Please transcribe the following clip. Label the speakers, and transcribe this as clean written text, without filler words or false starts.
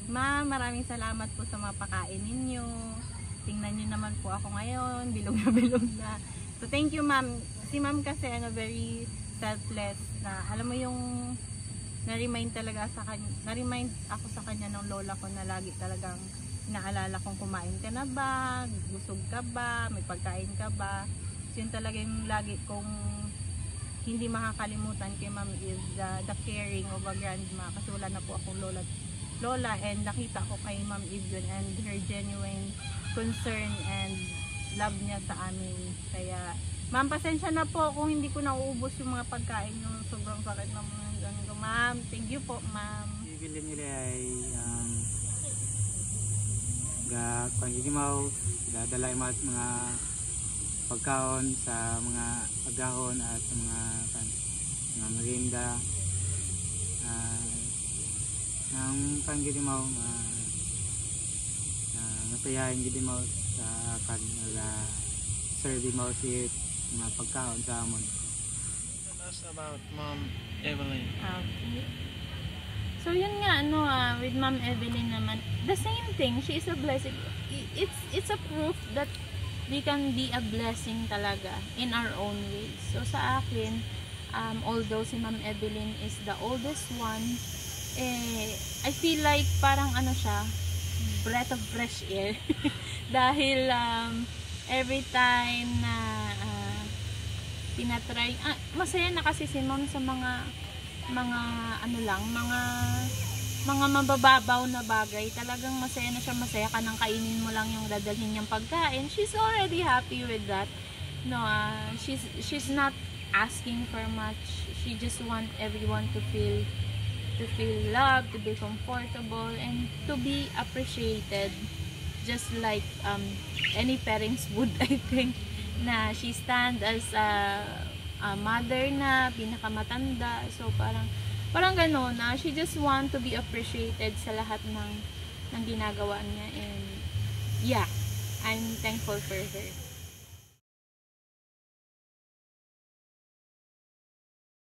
Speaker 1: Ma'am, maraming salamat po sa mga pakain ninyo. Tingnan nyo naman po ako ngayon, bilog na bilog na. So thank you ma'am. Si ma'am kasi very selfless na alam mo yung na-remind talaga sa kanya, na-remind ako sa kanya ng lola ko na lagi talagang inaalala kong kumain ka na ba, busog ka ba, may pagkain ka ba. So yun talaga yung lagi kong hindi makakalimutan kay ma'am is the caring of a grandma, kasi wala na po akong lola, and nakita ko kay ma'am Eve yun and her genuine concern and love niya sa amin. Kaya ma'am, pasensya na po kung hindi ko nauubos yung mga pagkain yung sobrang sakit na mga ganito ma'am. Thank you po ma'am.
Speaker 2: Bibili nila ay pangigimaw, dadala yung mga pagkaon sa mga paghahon at sa mga merienda ng pangigimaw napayahin gidimaw sa kanila serving mo si mga pagkaon sa amon.
Speaker 3: That's about Mom Evelyn.
Speaker 1: Okay. So yun nga with Ma'am Evelyn naman, the same thing, she is a blessing. It's a proof that we can be a blessing talaga in our own ways. So sa akin, although si Ma'am Evelyn is the oldest one, I feel like parang siya, breath of fresh air. Dahil every time na tinatry, masaya na kasi si Ma'am sa mga mabababaw na bagay. Talagang masaya na siya, masaya ka nang kainin mo lang yung dadalhin niyang pagkain. She's already happy with that. No, she's not asking for much. She just want everyone to feel loved, to be comfortable, and to be appreciated, just like any parents would, I think, na she stand as a mother na pinakamatanda. So parang gano'n na she just want to be appreciated sa lahat ng ginagawa niya, and yeah, I'm thankful for her.